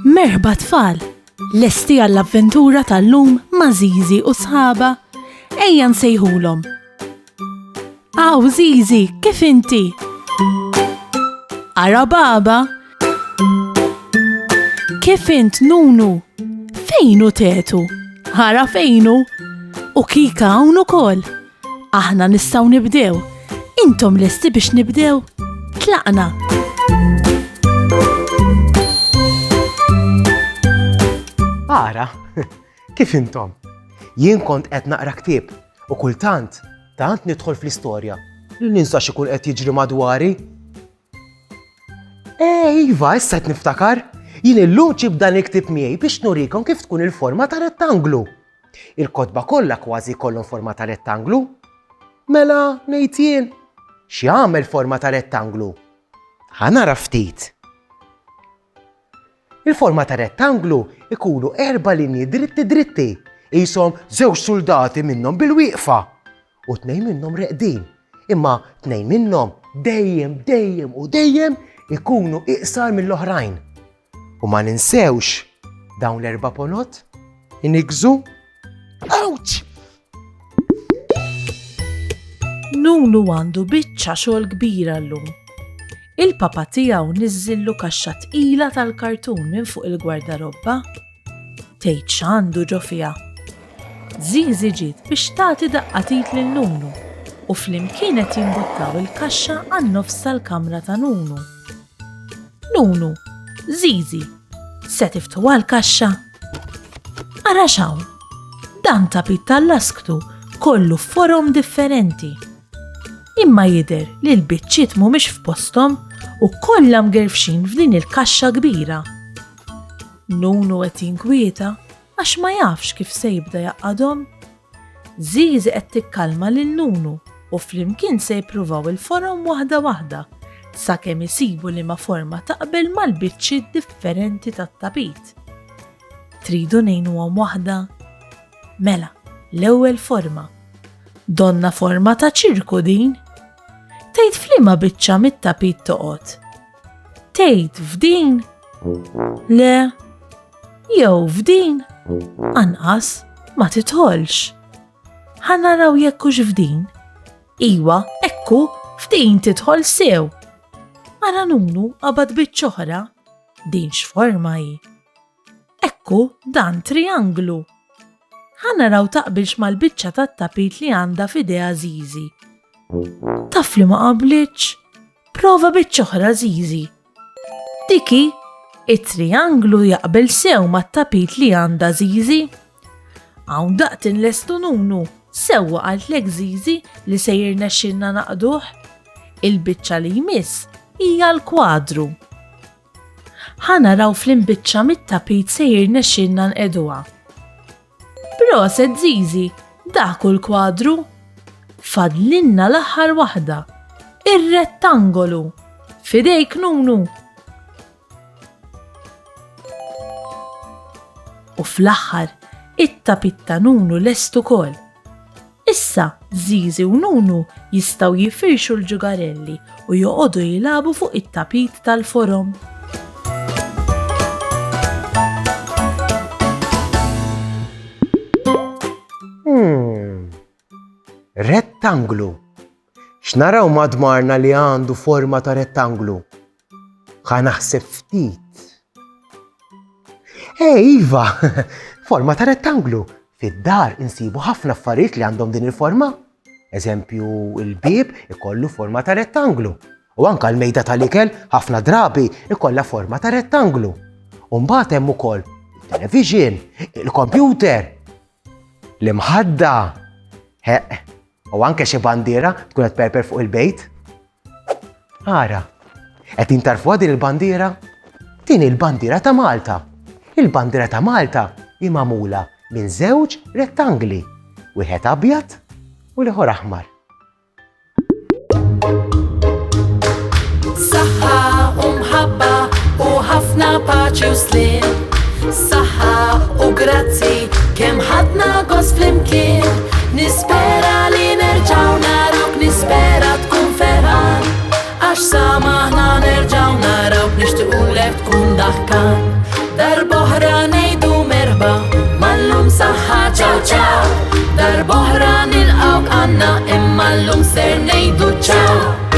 Merħba tfal, lesti għall-avventura tal-lum ma' Zizi u sħaba, ejja nsejħulhom. Aw Zizi, kif inti? Ara baba? Kif int Nunu? Fejnu tetu? Ara fejnu? U Kika hawn ukoll. Aħna nistgħu nibdew. Intom lesti biex nibdew? Tlaqna. Ara, kif intom? Jien kont qed naqra ktieb u kultant tant nidħol fl-istorja li ninsa x'ikun qed jiġri madwari. Iva, issa qed niftakar. Jien illum ġib dan il-ktieb miegħi biex nurikom kif tkun il-forma ta' rettanglu. Il-kotba kollha kważi jkollhom forma ta' rettanglu. Mela ngħid jien, x'jagħmel forma ta' rettanglu? Ħanara ftit. Il-forma ta' rettanglu ikunu 4 linji dritti, jisom 2 soldati minnhom bil-wieqfa u 2 minnhom reqdin, imma 2 minnhom dejjem ikunu iqsar mill-oħrajn. U ma ninsewx dawn l-4 ponot inigżu. Awċ! Nunu għandu biċċa xogħol kbira llum. Il-papa tiegħu niżżillu kaxxa tqila tal-kartun minn fuq il-gwardarobba. Tgħid x'għandu ġo fiha. Zizi ġiet biex tagħti daqqatit lil Nunu u flimkien qed jimbuttaw il-kaxxa għan-nofs tal-kamra ta' Nunu. Nunu, Zizi, se tiftuha l-kaxxa? Ara x'hawn, dan tapit tal-lasktu kollu forom differenti. Imma jidher li l-biċċiet mhumiex f'posthom u kollha mgerfxin f'din il-kaxxa kbira. Nunu qed jinkwieta għax ma jafx kif se jibda jaqqadhom. Zizi qed tikkalma lil Nunu u flimkien se jippruvaw il-forom waħda sakemm isibu li ma forma taqbel mal-biċċiet differenti tat-tapit. Tridu ngħinuhom waħda? Mela, l-ewwel forma. Donna forma ta' ċirku din? Tgħid f'liema biċċa mit-tapit toqgħod? Tgħid f'din? Le, jew f'din? Anqas ma titħolx. Ħanaraw jekk hux f'din. Iwa, ekku f'din tidħol sew. Ara Nunu qabad biċċa oħra. Din x'forma hi? Ekku dan trianglu. Ħanaraw taqbilx mal-biċċa tat-tapit li għandha f'idea Zizi. Taf li ma qablitx? Prova biċċa oħra Zizi. Diki, it-trianglu jaqbel sew mat-tapit li għandha Zizi. Hawn daqt inlestu Nunu, sewwa qaltlek Zizi li se jirnexxilna naqduh. Il-biċċa li jmiss hija l-kwadru. Ħanaraw fl-imbiċċa mit-tapit se jirnexxilna nqeduha. Proset Zizi, dak hu l-kwadru. Fadlinna l-aħħar waħda, ir-rettangolu. Fidejk Nunu. U fl-aħħar, it-tapit ta' Nunu lest ukoll. Issa Zizi u Nunu jistgħu jifirxu l-ġugarelli u joqogħdu jilagħbu fuq it-tapit tal-forom. Rettanglu. X'naraw madmarna li għandu forma ta' rettanglu? Ħanaħseb ftit. Iva, forma ta' rettanglu. Fid-dar insibu ħafna affarijiet li għandhom din il-forma. Eżempju, il-bieb ikollu forma ta' rettanglu. U anke l-mejda tal-ikel ħafna drabi ikollha forma ta' rettanglu. U mbagħad hemm ukoll il-television, il-kompjuter, l-imħadda. U anke xi bandiera tkun qed perper fuq il-bejt. Ara, qed intarfuha din il-bandiera? Din il-bandiera ta' Malta. Il-bandiera ta' Malta hi magħmula minn 2 rettangli, wieħed abjad u l-ieħor aħmar. Saħħa u mħabba u ħafna paċi u slim. Saħħa u grazzi kemm ħadna gost flimkien. Nispera li nerġaw narawk, nispera tkun ferħan, għax samaħna nerġaw narawk nixtiequlek tkun daħkan. darbohra nejdu merba Mallum saħħa ċaw ċaw Darbohra nilqawk għanna imma llum ser nejdu ċaw